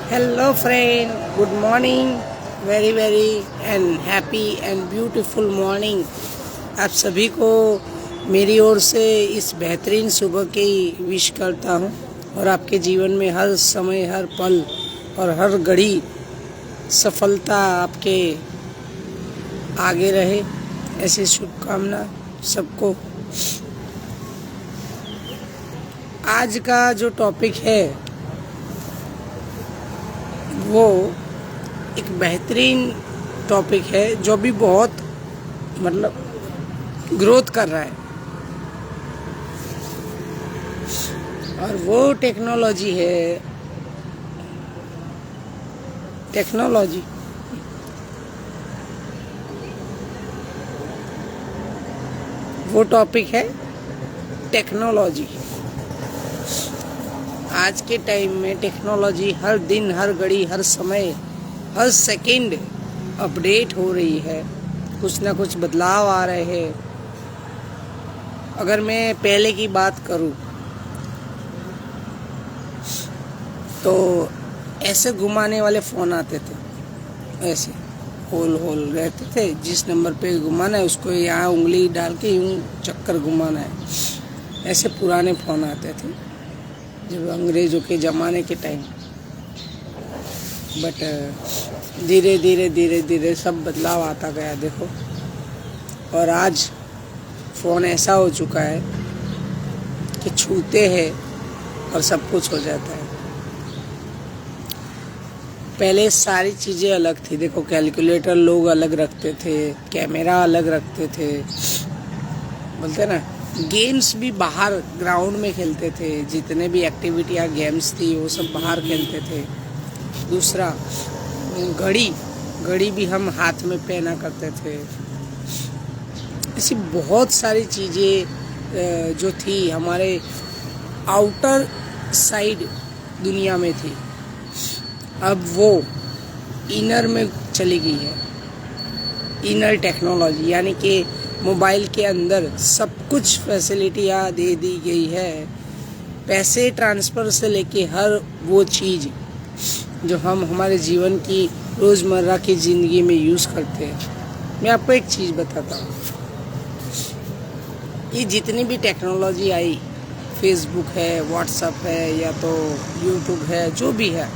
Hello friend, good morning, very and happy and beautiful morning। आप सभी को मेरी ओर से इस बेहतरीन सुबह की विश करता हूँ और आपके जीवन में हर समय, हर पल और हर घड़ी सफलता आपके आगे रहे, ऐसी शुभकामना सबको। आज का जो टॉपिक है वो एक बेहतरीन टॉपिक है जो भी बहुत ग्रोथ कर रहा है, और वो टेक्नोलॉजी है। टेक्नोलॉजी वो टॉपिक है टेक्नोलॉजी। आज के टाइम में टेक्नोलॉजी हर दिन, हर घड़ी, हर समय, हर सेकंड अपडेट हो रही है, कुछ ना कुछ बदलाव आ रहे हैं। अगर मैं पहले की बात करूं तो ऐसे घुमाने वाले फ़ोन आते थे, ऐसे होल रहते थे, जिस नंबर पे घुमाना है उसको यहाँ उंगली डाल के यूँ चक्कर घुमाना है। ऐसे पुराने फ़ोन आते थे जब अंग्रेज़ों के ज़माने के टाइम। बट धीरे धीरे सब बदलाव आता गया, देखो। और आज फ़ोन ऐसा हो चुका है कि छूते हैं और सब कुछ हो जाता है। पहले सारी चीज़ें अलग थी, देखो। कैलकुलेटर लोग अलग रखते थे, कैमरा अलग रखते थे, बोलते ना। गेम्स भी बाहर ग्राउंड में खेलते थे, जितने भी एक्टिविटियाँ गेम्स थी वो सब बाहर खेलते थे। दूसरा, घड़ी भी हम हाथ में पहना करते थे। ऐसी बहुत सारी चीज़ें जो थी हमारे आउटर साइड दुनिया में थी, अब वो इनर में चली गई है। इनर टेक्नोलॉजी यानी कि मोबाइल के अंदर सब कुछ फैसिलिटियाँ दे दी गई है। पैसे ट्रांसफ़र से लेके हर वो चीज़ जो हम हमारे जीवन की रोज़मर्रा की ज़िंदगी में यूज़ करते हैं। मैं आपको एक चीज़ बताता हूँ, ये जितनी भी टेक्नोलॉजी आई, फेसबुक है, व्हाट्सएप है, या तो यूट्यूब है, जो भी है,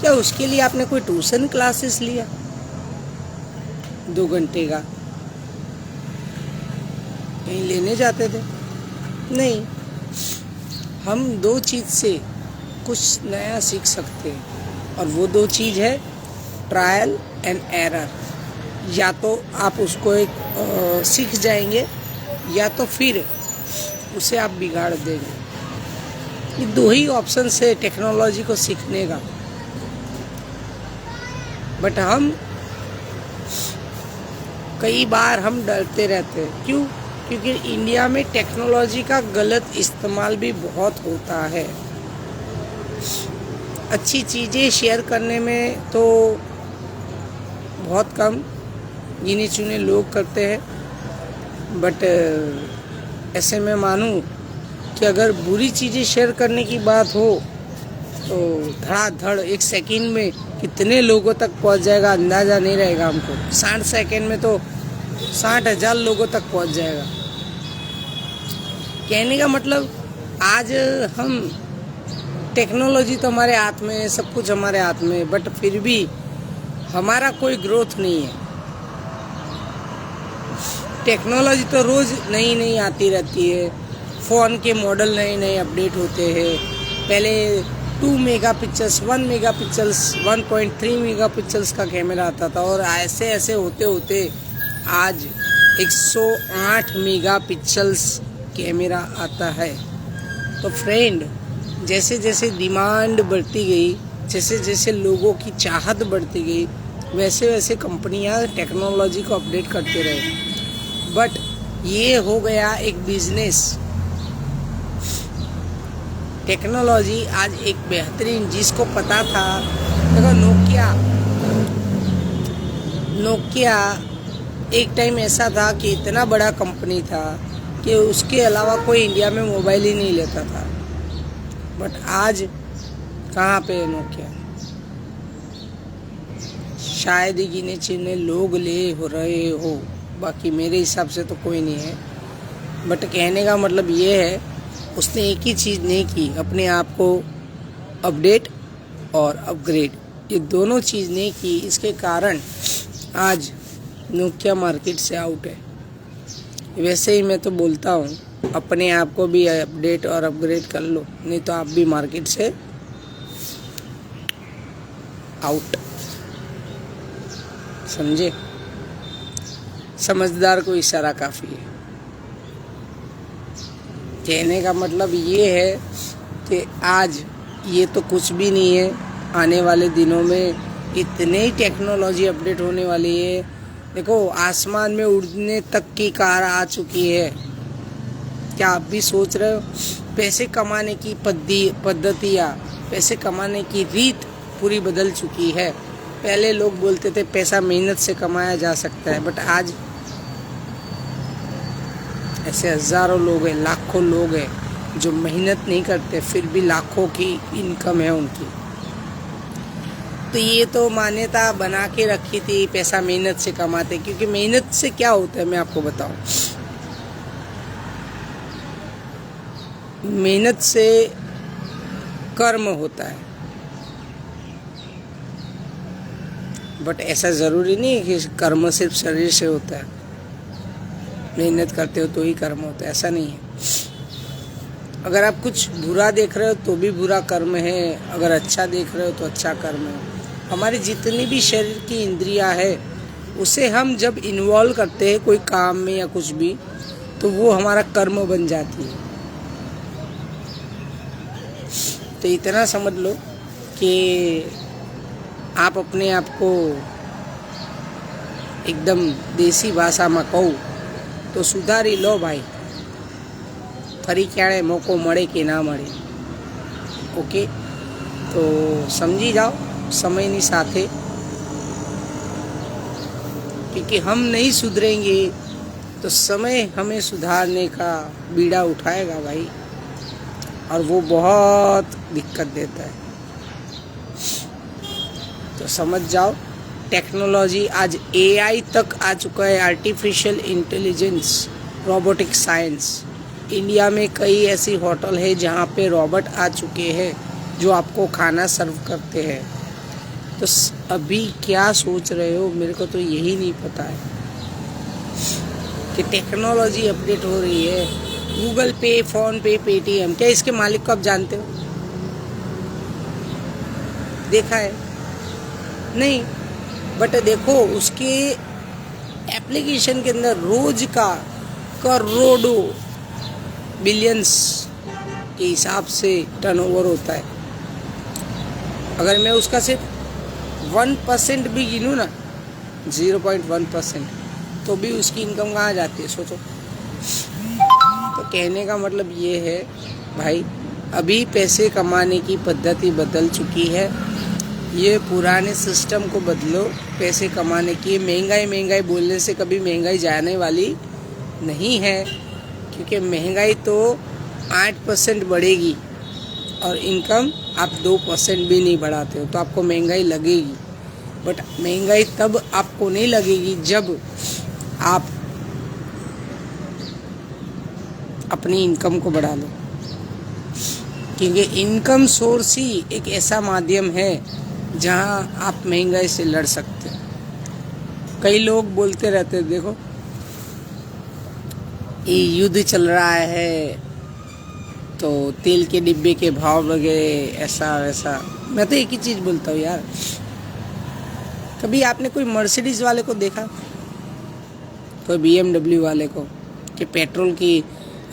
क्या उसके लिए आपने कोई ट्यूशन क्लासेस लिया 2 घंटे का? कहीं लेने जाते थे? नहीं। हम 2 चीज़ से कुछ नया सीख सकते हैं, और वो 2 चीज़ है ट्रायल एंड एरर। या तो आप उसको एक सीख जाएंगे, या तो फिर उसे आप बिगाड़ देंगे। ये 2 ही ऑप्शन है टेक्नोलॉजी को सीखने का। बट हम कई बार हम डरते रहते हैं। क्यों? क्योंकि इंडिया में टेक्नोलॉजी का गलत इस्तेमाल भी बहुत होता है। अच्छी चीज़ें शेयर करने में तो बहुत कम गिने चुने लोग करते हैं। बट ऐसे में मानूं कि अगर बुरी चीज़ें शेयर करने की बात हो तो धड़ाधड़ 1 सेकंड में कितने लोगों तक पहुंच जाएगा, अंदाज़ा नहीं रहेगा हमको। 60 सेकंड में तो 60,000 लोगों तक पहुंच जाएगा। कहने का मतलब, आज हम टेक्नोलॉजी तो हमारे हाथ में है, सब कुछ हमारे हाथ में है, बट फिर भी हमारा कोई ग्रोथ नहीं है। टेक्नोलॉजी तो रोज़ नई आती रहती है। फ़ोन के मॉडल नए अपडेट होते हैं। पहले 2 मेगापिक्सल्स, 1 मेगापिक्सल्स, 1.3 मेगापिक्सल्स का कैमरा आता था, और ऐसे होते आज 108 मेगापिक्सल्स कैमरा आता है। तो फ्रेंड, जैसे डिमांड बढ़ती गई, जैसे लोगों की चाहत बढ़ती गई, वैसे कंपनियां टेक्नोलॉजी को अपडेट करते रहे। बट ये हो गया एक बिजनेस। टेक्नोलॉजी आज एक बेहतरीन, जिसको पता था, देखो नोकिया एक टाइम ऐसा था कि इतना बड़ा कंपनी था कि उसके अलावा कोई इंडिया में मोबाइल ही नहीं लेता था। बट आज कहाँ पे है नोकिया? शायद ही गिने चुने लोग ले हो रहे हो, बाकी मेरे हिसाब से तो कोई नहीं है। बट कहने का मतलब ये है, उसने एक ही चीज़ नहीं की, अपने आप को अपडेट और अपग्रेड, ये दोनों चीज़ नहीं की। इसके कारण आज नोकिया मार्केट से आउट है। वैसे ही मैं तो बोलता हूँ, अपने आप को भी अपडेट और अपग्रेड कर लो, नहीं तो आप भी मार्केट से आउट। समझे? समझदार को इशारा काफ़ी है। कहने का मतलब ये है कि आज ये तो कुछ भी नहीं है, आने वाले दिनों में इतने ही टेक्नोलॉजी अपडेट होने वाली है। देखो, आसमान में उड़ने तक की कार आ चुकी है। क्या आप भी सोच रहे हो? पैसे कमाने की पद्धतियाँ, पैसे कमाने की रीत पूरी बदल चुकी है। पहले लोग बोलते थे पैसा मेहनत से कमाया जा सकता है, बट आज ऐसे हज़ारों लोग हैं, लाखों लोग हैं जो मेहनत नहीं करते, फिर भी लाखों की इनकम है उनकी। तो ये तो मान्यता बना के रखी थी, पैसा मेहनत से कमाते, क्योंकि मेहनत से क्या होता है मैं आपको बताऊं। मेहनत से कर्म होता है, बट ऐसा ज़रूरी नहीं है कि कर्म सिर्फ शरीर से होता है। मेहनत करते हो तो ही कर्म होता है, ऐसा नहीं है। अगर आप कुछ बुरा देख रहे हो तो भी बुरा कर्म है, अगर अच्छा देख रहे हो तो अच्छा कर्म है। हमारी जितनी भी शरीर की इंद्रियां है, उसे हम जब इन्वॉल्व करते हैं कोई काम में या कुछ भी, तो वो हमारा कर्म बन जाती है। तो इतना समझ लो कि आप अपने आप को एकदम देसी भाषा में कहूँ तो सुधारी लो भाई, फरी क्यारे मौको मळे कि ना मळे। ओके, तो समझी जाओ समयनी साथे, क्योंकि हम नहीं सुधरेंगे तो समय हमें सुधारने का बीड़ा उठाएगा भाई, और वो बहुत दिक्कत देता है। तो समझ जाओ, टेक्नोलॉजी आज एआई तक आ चुका है, artificial intelligence, robotic science. India में कई ऐसी होटल है जहाँ पे रोबोट आ चुके हैं जो आपको खाना सर्व करते हैं। तो अभी क्या सोच रहे हो, मेरे को तो यही नहीं पता है कि टेक्नोलॉजी अपडेट हो रही है। गूगल पे, फोन पे, पेटीएम, क्या इसके मालिक को आप जानते हो? देखा है? नहीं, बट देखो उसके एप्लीकेशन के अंदर रोज का करोड़ों बिलियंस के हिसाब से टर्नओवर होता है। अगर मैं उसका सिर्फ 1% भी गिनूँ ना, 0.1%, तो भी उसकी इनकम कहाँ जाती है, सोचो। तो कहने का मतलब ये है भाई, अभी पैसे कमाने की पद्धति बदल चुकी है। ये पुराने सिस्टम को बदलो पैसे कमाने की। महंगाई बोलने से कभी महंगाई जाने वाली नहीं है, क्योंकि महंगाई तो 8% बढ़ेगी और इनकम आप 2% भी नहीं बढ़ाते हो तो आपको महंगाई लगेगी। बट महंगाई तब आपको नहीं लगेगी जब आप अपनी इनकम को बढ़ा लो, क्योंकि इनकम सोर्स ही एक ऐसा माध्यम है जहां आप महंगाई से लड़ सकते हैं। कई लोग बोलते रहते हैं, देखो ये युद्ध चल रहा है तो तेल के डिब्बे के भाव वगैरह ऐसा वैसा। मैं तो एक ही चीज़ बोलता हूँ यार, कभी आपने कोई मर्सिडीज वाले को देखा, कोई BMW वाले को, कि पेट्रोल की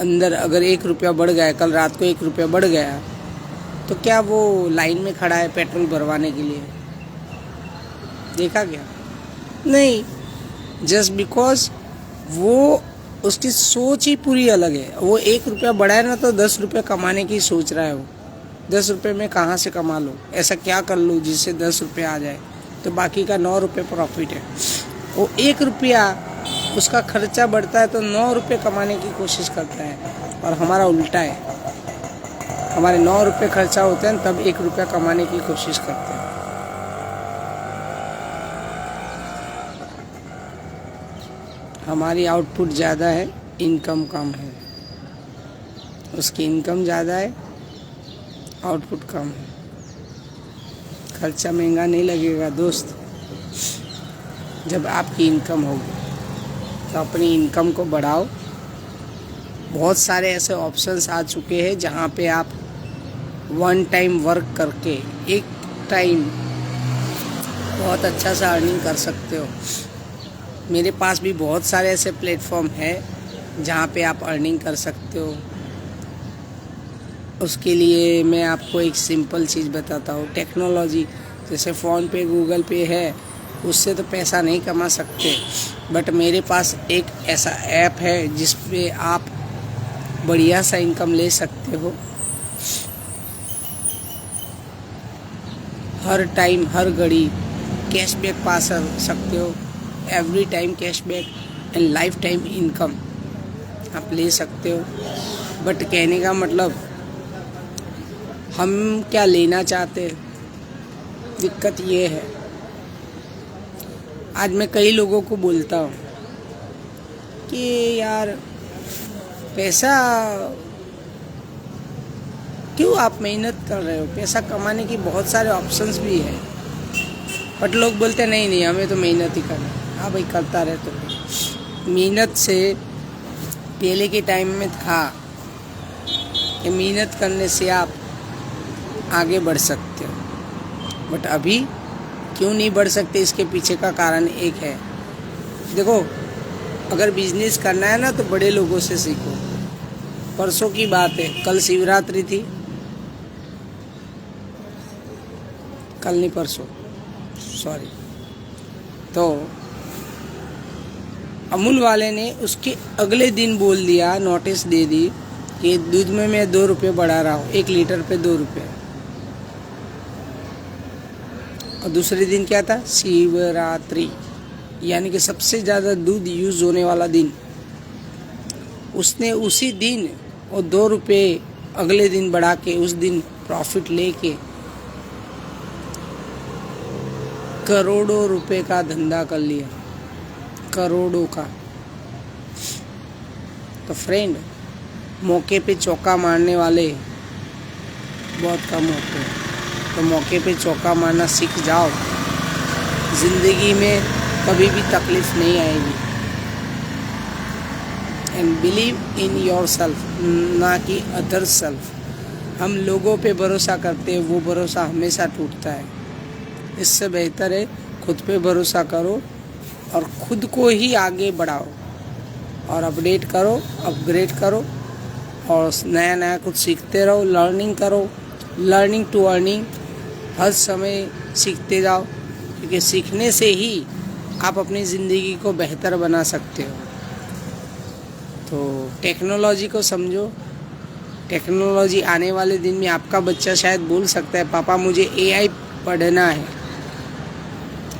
अंदर अगर 1 रुपया बढ़ गया, कल रात को 1 रुपया बढ़ गया, तो क्या वो लाइन में खड़ा है पेट्रोल भरवाने के लिए? देखा क्या? नहीं, जस्ट बिकॉज वो उसकी सोच ही पूरी अलग है। वो 1 रुपया बढ़ाए ना तो 10 रुपया कमाने की सोच रहा है। वो 10 रुपये में कहाँ से कमा लो, ऐसा क्या कर लो जिससे 10 रुपया आ जाए, तो बाकी का 9 रुपये प्रॉफिट है। वो 1 रुपया उसका खर्चा बढ़ता है तो 9 रुपये कमाने की कोशिश करता है, और हमारा उल्टा है। हमारे 9 रुपये खर्चा होते हैं तब 1 रुपया कमाने की कोशिश करते हैं। हमारी आउटपुट ज़्यादा है, इनकम कम है। उसकी इनकम ज़्यादा है, आउटपुट कम है। खर्चा महंगा नहीं लगेगा दोस्त। जब आपकी इनकम होगी तो अपनी इनकम को बढ़ाओ। बहुत सारे ऐसे ऑप्शंस आ चुके हैं जहाँ पे आप वन टाइम वर्क करके एक टाइम बहुत अच्छा सा अर्निंग कर सकते हो। मेरे पास भी बहुत सारे ऐसे प्लेटफॉर्म हैं जहाँ पे आप अर्निंग कर सकते हो। उसके लिए मैं आपको एक सिंपल चीज़ बताता हूँ। टेक्नोलॉजी जैसे फ़ोन पे, गूगल पे है, उससे तो पैसा नहीं कमा सकते, बट मेरे पास एक ऐसा ऐप है जिस पे आप बढ़िया सा इनकम ले सकते हो। हर टाइम, हर घड़ी कैशबैक पा सकते हो। Every time cashback and life time income आप ले सकते हो। बट कहने का मतलब, हम क्या लेना चाहते हैं, दिक्कत ये है। आज मैं कई लोगों को बोलता हूँ कि यार पैसा क्यों आप मेहनत कर रहे हो, पैसा कमाने की बहुत सारे ऑप्शंस भी है। बट लोग बोलते नहीं नहीं, हमें तो मेहनत ही करना है। हाँ भाई, करता रहे तो। मेहनत से पहले के टाइम में था कि मेहनत करने से आप आगे बढ़ सकते हो, बट अभी क्यों नहीं बढ़ सकते, इसके पीछे का कारण एक है। देखो, अगर बिजनेस करना है ना तो बड़े लोगों से सीखो। परसों की बात है, कल शिवरात्रि थी, कल नहीं परसों, सॉरी। तो अमूल वाले ने उसके अगले दिन बोल दिया, नोटिस दे दी कि दूध में मैं 2 रुपये बढ़ा रहा हूँ, 1 लीटर पे 2 रुपये। और दूसरे दिन क्या था, शिवरात्रि, यानी कि सबसे ज़्यादा दूध यूज़ होने वाला दिन। उसने उसी दिन वो 2 रुपये अगले दिन बढ़ा के उस दिन प्रॉफिट लेके करोड़ों रुपए का धंधा कर लिया, करोड़ों का। तो फ्रेंड, मौके पे चौका मारने वाले बहुत कम होते हैं। तो मौके पे चौका मारना सीख जाओ, ज़िंदगी में कभी भी तकलीफ नहीं आएगी। And believe in your self, ना कि अदर सेल्फ। हम लोगों पे भरोसा करते हैं, वो भरोसा हमेशा टूटता है। इससे बेहतर है खुद पे भरोसा करो और खुद को ही आगे बढ़ाओ और अपडेट करो, अपग्रेड करो और नया नया कुछ सीखते रहो। लर्निंग करो, लर्निंग टू अर्निंग, हर समय सीखते जाओ, क्योंकि सीखने से ही आप अपनी ज़िंदगी को बेहतर बना सकते हो। तो टेक्नोलॉजी को समझो। टेक्नोलॉजी आने वाले दिन में आपका बच्चा शायद बोल सकता है, पापा मुझे AI पढ़ना है।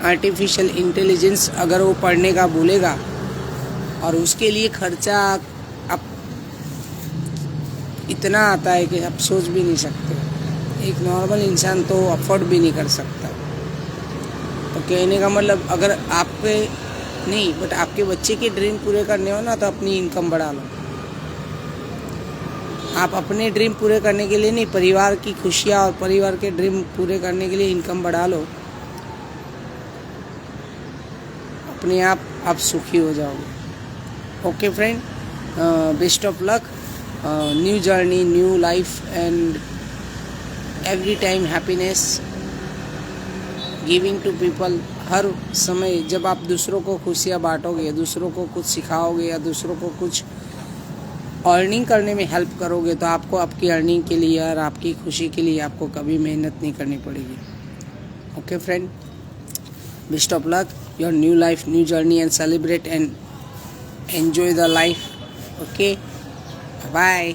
आर्टिफिशियल इंटेलिजेंस अगर वो पढ़ने का बोलेगा और उसके लिए खर्चा अब इतना आता है कि आप सोच भी नहीं सकते। एक नॉर्मल इंसान तो अफोर्ड भी नहीं कर सकता। तो कहने का मतलब, अगर आपके नहीं बट आपके बच्चे के ड्रीम पूरे करने हो ना, तो अपनी इनकम बढ़ा लो। आप अपने ड्रीम पूरे करने के लिए नहीं, परिवार की खुशियाँ और परिवार के ड्रीम पूरे करने के लिए इनकम बढ़ा लो। अपने आप सुखी हो जाओगे। Okay friend, best of luck, new journey, new life and every time happiness, giving to people. हर समय जब आप दूसरों को खुशियाँ बांटोगे, दूसरों को कुछ सिखाओगे या दूसरों को कुछ अर्निंग करने में हेल्प करोगे, तो आपको आपकी अर्निंग के लिए और आपकी खुशी के लिए आपको कभी मेहनत नहीं करनी पड़ेगी। Okay friend, best of luck, your new life, new journey and celebrate and enjoy the life. Okay, bye.